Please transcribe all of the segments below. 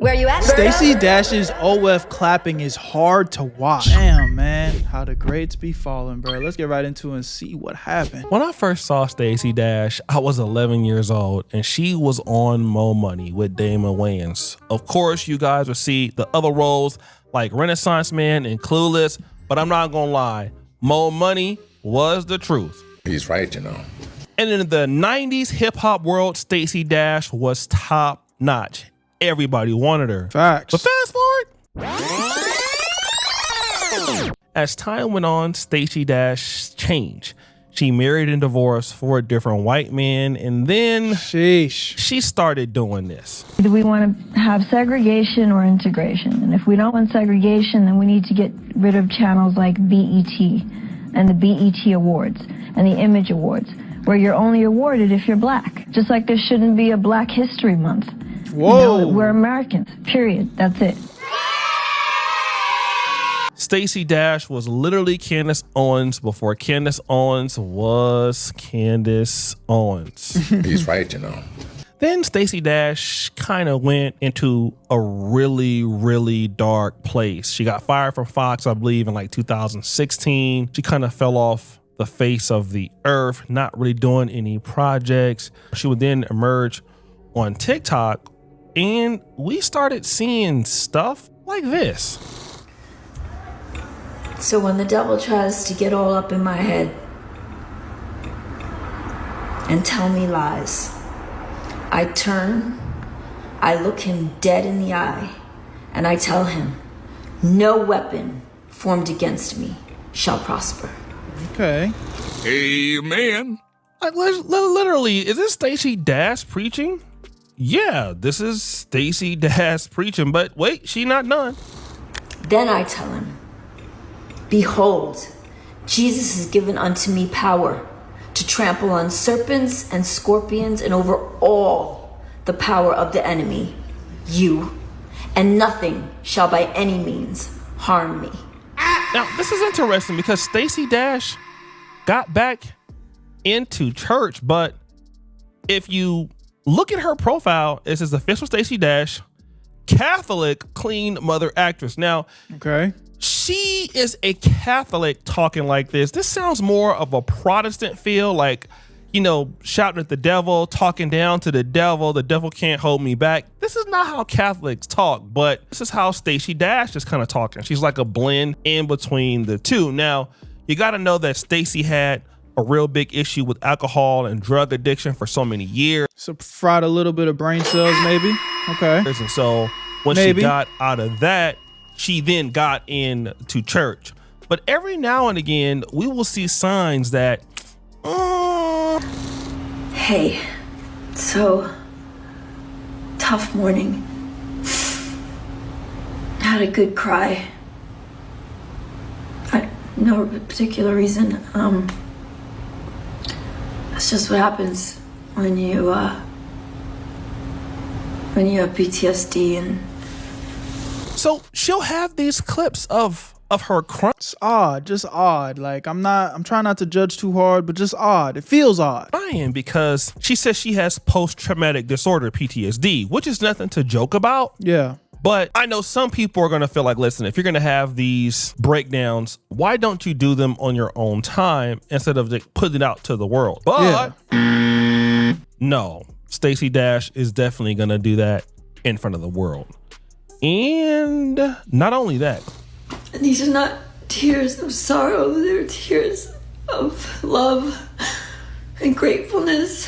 Where you at, Stacey Dash's OF clapping is hard to watch. Damn, man. How the grades be falling, bro. Let's get right into it and see what happened. When I first saw Stacey Dash, I was 11 years old and she was on Mo Money with Damon Wayans. Of course, you guys will see the other roles like Renaissance Man and Clueless, but I'm not gonna lie, Mo Money was the truth. He's right, you know. And in the 90s hip hop world, Stacey Dash was top notch. Everybody wanted her. Facts. But fast forward. As time went on, Stacey Dash changed. She married and divorced for a different white man, and then she started doing this. Do we want to have segregation or integration? And if we don't want segregation, then we need to get rid of channels like BET and the BET Awards and the Image Awards, where you're only awarded if you're black. Just like there shouldn't be a Black History Month. Whoa. You know, we're Americans, period. That's it. Stacey Dash was literally Candace Owens before Candace Owens was Candace Owens. He's right, you know. Then Stacey Dash kind of went into a really, really dark place. She got fired from Fox, I believe, in like 2016. She kind of fell off the face of the earth, not really doing any projects. She would then emerge on TikTok, and we started seeing stuff like this. So when the devil tries to get all up in my head and tell me lies, I turn, I look him dead in the eye, and I tell him, no weapon formed against me shall prosper. Okay. Amen. Like, literally, is this Stacey Dash preaching? Yeah, this is Stacey Dash preaching, but wait, she not done. Then I tell him, behold, Jesus has given unto me power to trample on serpents and scorpions and over all the power of the enemy, you, and nothing shall by any means harm me. Now, this is interesting because Stacey Dash got back into church, but if you look at her profile, it says official Stacey Dash, Catholic clean mother actress. Now, okay, she is a Catholic talking like this. This sounds more of a Protestant feel, like, you know, shouting at the devil, talking down to the devil can't hold me back. This is not how Catholics talk, but this is how Stacey Dash is kind of talking. She's like a blend in between the two. Now, you got to know that Stacey had a real big issue with alcohol and drug addiction for so many years. So fried a little bit of brain cells, maybe. Okay. And so when she got out of that, she then got into church. But every now and again, we will see signs that, Hey, so tough morning. Had a good cry. No particular reason. That's just what happens when you have PTSD. And so she'll have these clips of her crying. It's odd, just odd. Like I'm trying not to judge too hard, but just odd. It feels odd. Crying because she says she has post-traumatic disorder, PTSD, which is nothing to joke about. Yeah. But I know some people are going to feel like, listen, if you're going to have these breakdowns, why don't you do them on your own time instead of putting it out to the world? But no, Stacey Dash is definitely going to do that in front of the world. And not only that. These are not tears of sorrow. They're tears of love and gratefulness.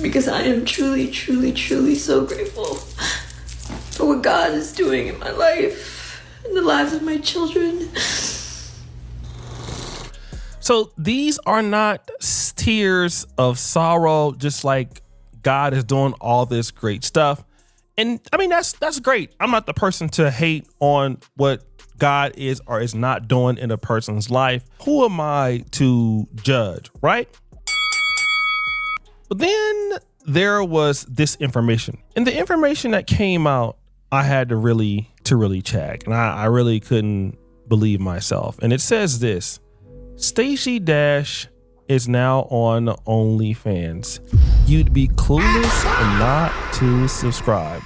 Because I am truly, truly, truly so grateful for what God is doing in my life and the lives of my children. So these are not tears of sorrow, just like God is doing all this great stuff. And I mean, that's great. I'm not the person to hate on what God is or is not doing in a person's life. Who am I to judge, right? But then there was this information, and the information that came out, I had to really check, and I really couldn't believe myself. And it says this: Stacey Dash is now on OnlyFans. You'd be clueless and not to subscribe.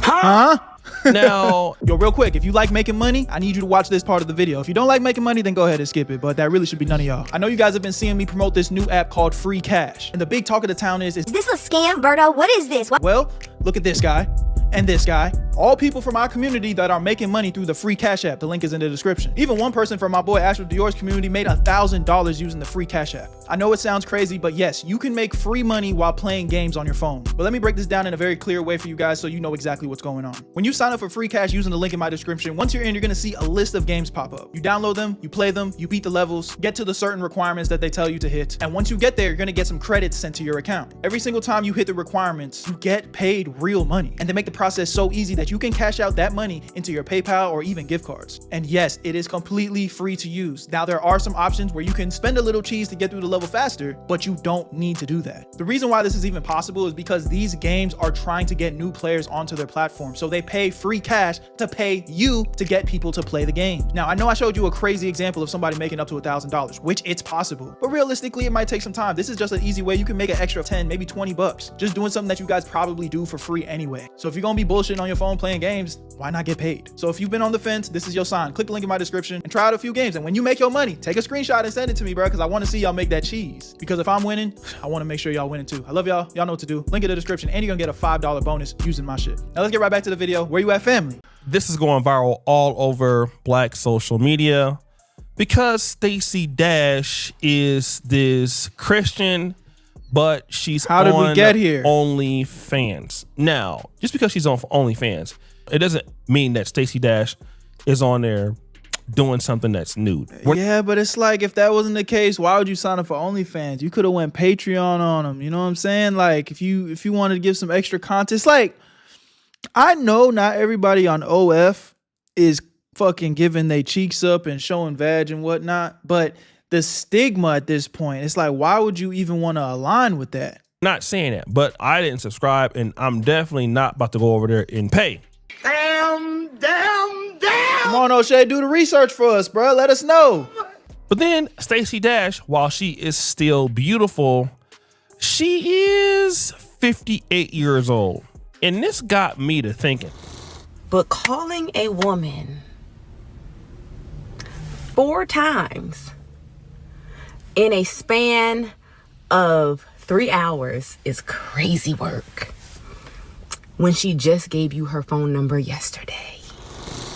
Huh? Now, Yo, real quick, if you like making money, I need you to watch this part of the video. If you don't like making money, then go ahead and skip it, but that really should be none of y'all. I know you guys have been seeing me promote this new app called Free Cash, and the big talk of the town is Is this a scam, Berto? What is this? What? well, look at this guy and this guy. All people from our community that are making money through the Free Cash app. The link is in the description. Even one person from my boy Astro Dior's community made $1,000 using the Free Cash app. I know it sounds crazy, but yes, you can make free money while playing games on your phone. But let me break this down in a very clear way for you guys so you know exactly what's going on. When you sign up for Free Cash using the link in my description, once you're in, you're gonna see a list of games pop up. You download them, you play them, you beat the levels, get to the certain requirements that they tell you to hit. And once you get there, you're gonna get some credits sent to your account. Every single time you hit the requirements, you get paid real money. And they make the process so easy that you can cash out that money into your PayPal or even gift cards. And yes, it is completely free to use. Now, there are some options where you can spend a little cheese to get through the level faster, but you don't need to do that. The reason why this is even possible is because these games are trying to get new players onto their platform. So they pay free cash to pay you to get people to play the game. Now, I know I showed you a crazy example of somebody making up to $1,000, which it's possible, but realistically, it might take some time. This is just an easy way you can make an extra 10, maybe 20 bucks, just doing something that you guys probably do for free anyway. So if you're gonna be bullshitting on your phone playing games, why not get paid? So if you've been on the fence, this is your sign. Click the link in my description and try out a few games. And when you make your money, take a screenshot and send it to me, bro, because I want to see y'all make that cheese. Because if I'm winning, I want to make sure y'all winning too. I love y'all. Y'all know what to do. Link in the description, and you're gonna get a $5 bonus using my shit. Now let's get right back to the video. Where you at, family? this is going viral all over Black social media because Stacey Dash is this Christian, but she's How did we get here? OnlyFans. Now, just because she's on OnlyFans, it doesn't mean that Stacey Dash is on there doing something that's nude. Yeah, but it's like, if that wasn't the case, why would you sign up for OnlyFans? You could have went Patreon on them. You know what I'm saying? Like, if you wanted to give some extra content, it's like, I know not everybody on OF is fucking giving their cheeks up and showing vag and whatnot, but the stigma at this point, it's like, why would you even want to align with that? Not saying that, but I didn't subscribe, and I'm definitely not about to go over there and pay. Come on, O'Shea, do the research for us, bro. Let us know. But then Stacey Dash, while she is still beautiful, she is 58 years old. And this got me to thinking. But calling a woman 4 times in a span of 3 hours is crazy work when she just gave you her phone number yesterday.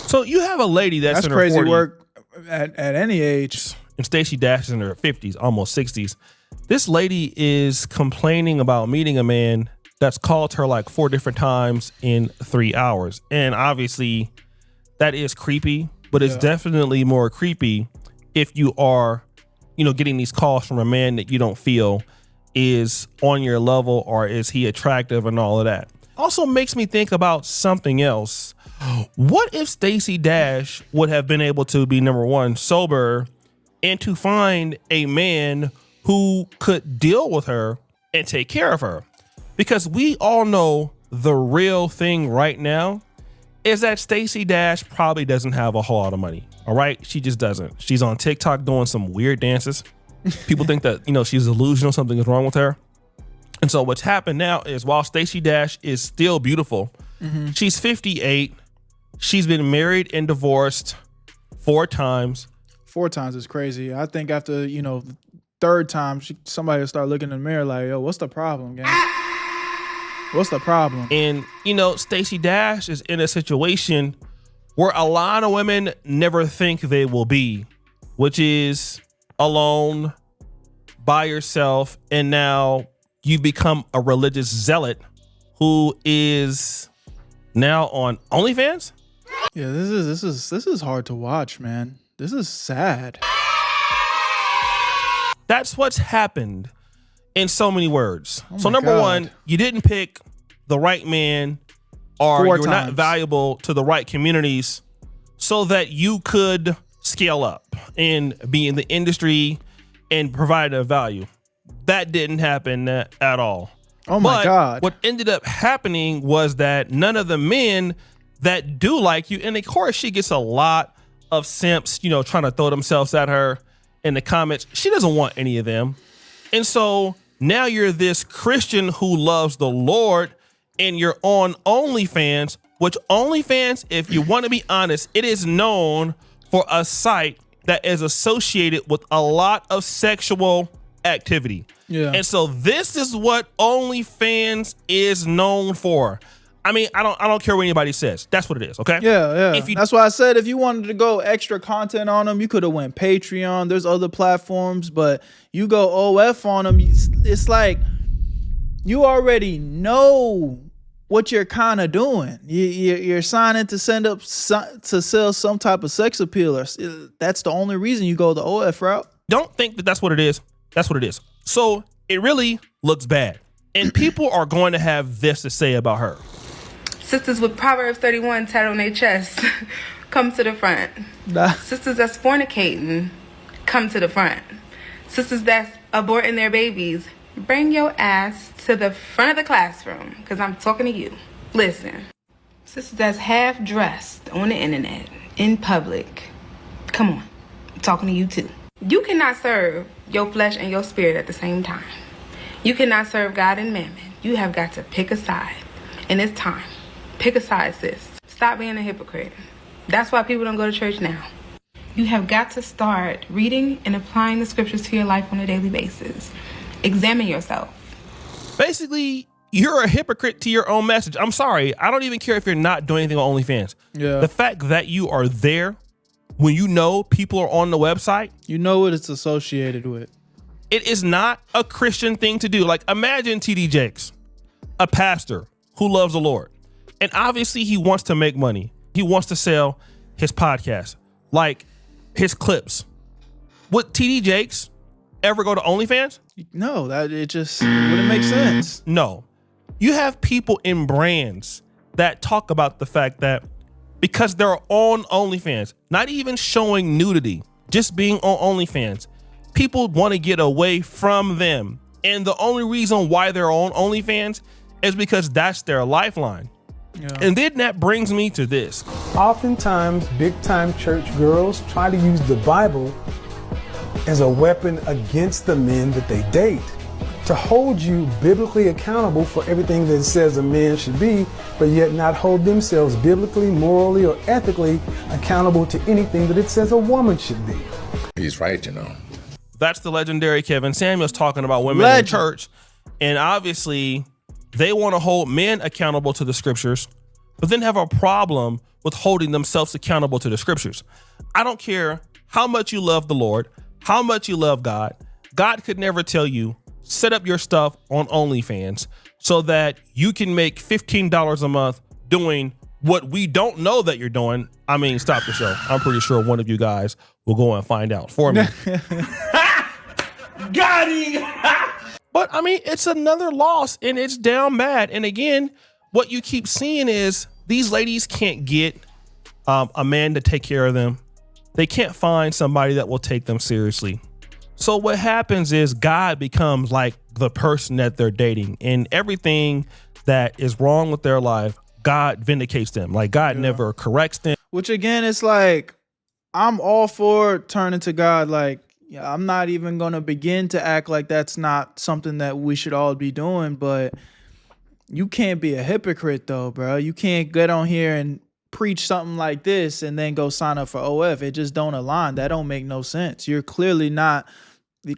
So you have a lady that's in her crazy 40s, work at any age. and Stacey Dash is in her 50s, almost 60s. This lady is complaining about meeting a man that's called her like 4 different times in 3 hours. And obviously that is creepy, but it's definitely more creepy if you are, getting these calls from a man that you don't feel is on your level, or is he attractive and all of that. Also makes me think about something else. What if Stacey Dash would have been able to be, number one, sober, and to find a man who could deal with her and take care of her? Because we all know the real thing right now is that Stacey Dash probably doesn't have a whole lot of money. All right. She just doesn't. She's on TikTok doing some weird dances. People think that, she's delusional, something is wrong with her. And so what's happened now is, while Stacey Dash is still beautiful, she's 58. She's been married and divorced 4 times. 4 times is crazy. I think after, the 3rd time, somebody will start looking in the mirror like, yo, what's the problem, gang? What's the problem? And, Stacey Dash is in a situation where a lot of women never think they will be, which is alone, by yourself, and now you've become a religious zealot who is now on OnlyFans. Yeah, this is hard to watch, man. This is sad. That's what's happened in so many words. Oh so my number God. one, you didn't pick the right man, or 4 you're not times. valuable to the right communities so that you could scale up and be in the industry and provide a value. That didn't happen at all. Oh my God. What ended up happening was that none of the men that do like you, and of course she gets a lot of simps, trying to throw themselves at her in the comments, she doesn't want any of them. And so now you're this Christian who loves the Lord and you're on OnlyFans, which OnlyFans, if you want to be honest, it is known for a site that is associated with a lot of sexual activity. Yeah. And so this is what OnlyFans is known for. I mean, I don't care what anybody says. That's what it is, okay? Yeah. That's why I said if you wanted to go extra content on them, you could have went Patreon. There's other platforms, but you go OF on them. It's like you already know what you're kind of doing. You're signing to to sell some type of sex appeal. That's the only reason you go the OF route. Don't think that that's what it is. That's what it is. So it really looks bad. And people are going to have this to say about her. Sisters with Proverbs 31 tatted on their chest, come to the front. Nah. Sisters that's fornicating, come to the front. Sisters that's aborting their babies, bring your ass to the front of the classroom, because I'm talking to you. Listen, sisters that's half dressed on the internet, in public, come on, I'm talking to you too. You cannot serve your flesh and your spirit at the same time. You cannot serve God and mammon. You have got to pick a side, and it's time. Pick a side, sis. Stop being a hypocrite. That's why people don't go to church now. You have got to start reading and applying the scriptures to your life on a daily basis. Examine yourself. Basically, you're a hypocrite to your own message. I'm sorry. I don't even care if you're not doing anything on OnlyFans. Yeah. The fact that you are there when you know people are on the website. You know what it's associated with. It is not a Christian thing to do. Like, imagine TD Jakes, a pastor who loves the Lord. And obviously he wants to make money. He wants to sell his podcast, like his clips. Would TD Jakes ever go to OnlyFans? No, that it just wouldn't make sense. No. You have people in brands that talk about the fact that because they're on OnlyFans, not even showing nudity, just being on OnlyFans, people want to get away from them. And the only reason why they're on OnlyFans is because that's their lifeline. Yeah. And then that brings me to this. Oftentimes, big-time church girls try to use the Bible as a weapon against the men that they date, to hold you biblically accountable for everything that it says a man should be, but yet not hold themselves biblically, morally, or ethically accountable to anything that it says a woman should be. He's right, you know. That's the legendary Kevin Samuels talking about women in church. And obviously, they want to hold men accountable to the scriptures, but then have a problem with holding themselves accountable to the scriptures. I don't care how much you love the Lord, how much you love God. God could never tell you, set up your stuff on OnlyFans so that you can make $15 a month doing what we don't know that you're doing. I mean, stop the show. I'm pretty sure one of you guys will go and find out for me. Got him! But I mean, it's another loss and it's down bad. And again, what you keep seeing is these ladies can't get a man to take care of them. They can't find somebody that will take them seriously. So what happens is God becomes like the person that they're dating, and everything that is wrong with their life, God vindicates them. Like God never corrects them. Which again, it's like, I'm all for turning to God. Like, yeah, I'm not even going to begin to act like that's not something that we should all be doing, but you can't be a hypocrite though, bro. You can't get on here and preach something like this and then go sign up for OF. It just don't align. That don't make no sense. You're clearly not,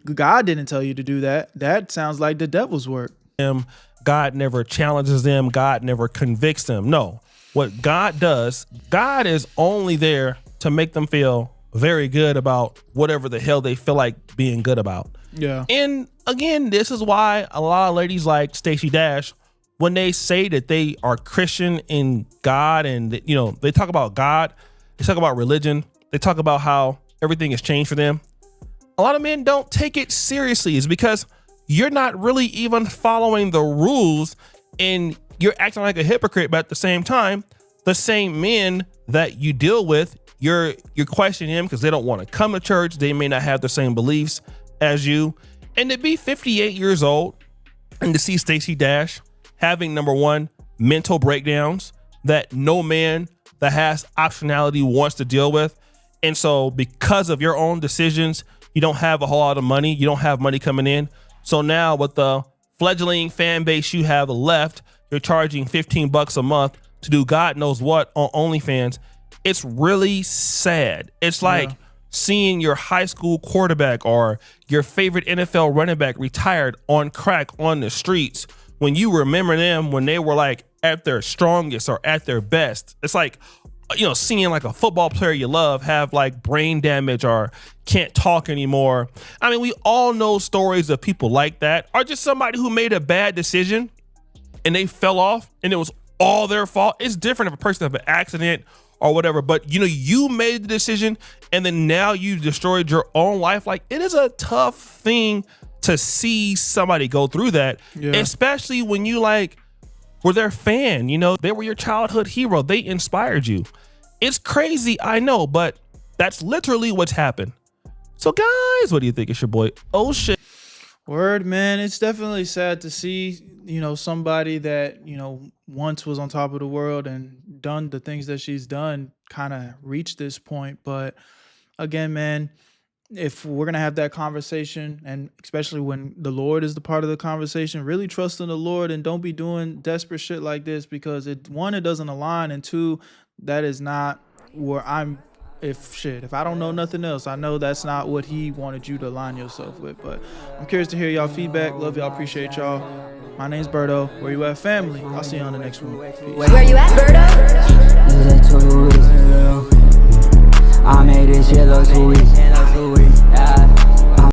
God didn't tell you to do that. That sounds like the devil's work. God never challenges them. God never convicts them. No, what God does, God is only there to make them feel very good about whatever the hell they feel like being good about. Yeah. And again, this is why a lot of ladies like Stacy Dash, when they say that they are Christian in God and, you know, they talk about God, they talk about religion, they talk about how everything has changed for them. A lot of men don't take it seriously. It's because you're not really even following the rules and you're acting like a hypocrite. But at the same time, the same men that you deal with, you're questioning them because they don't want to come to church. They may not have the same beliefs as you. And to be 58 years old and to see Stacey Dash having, number one, mental breakdowns that no man that has optionality wants to deal with. And so because of your own decisions, You don't have a whole lot of money. You don't have money coming in. So now with the fledgling fan base you have left, you're charging $15 a month to do God knows what on OnlyFans. It's really sad. It's like seeing your high school quarterback or your favorite NFL running back retired on crack on the streets when you remember them when they were like at their strongest or at their best. It's like, you know, seeing like a football player you love have like brain damage or can't talk anymore. I mean, we all know stories of people like that, or just somebody who made a bad decision and they fell off and it was all their fault. It's different if a person have an accident or whatever, but you know, you made the decision and then now you destroyed your own life. Like, it is a tough thing to see somebody go through that, especially when you like were their fan, you know, they were your childhood hero. They inspired you. It's crazy, I know, but that's literally what's happened. So guys, what do you think? It's your boy Oh Shit. Word, man. It's definitely sad to see, you know, somebody that, you know, once was on top of the world and done the things that she's done kind of reach this point. But again, man, if we're going to have that conversation, and especially when the Lord is the part of the conversation, really trust in the Lord and don't be doing desperate shit like this, because it doesn't align, and two, that is not where I'm. If I don't know nothing else, I know that's not what he wanted you to align yourself with. But I'm curious to hear y'all feedback. Love y'all. Appreciate y'all. My name's Berto. Where you at, family? I'll see you on the next one. Peace. Where you at, Berto? I made this shit look too easy.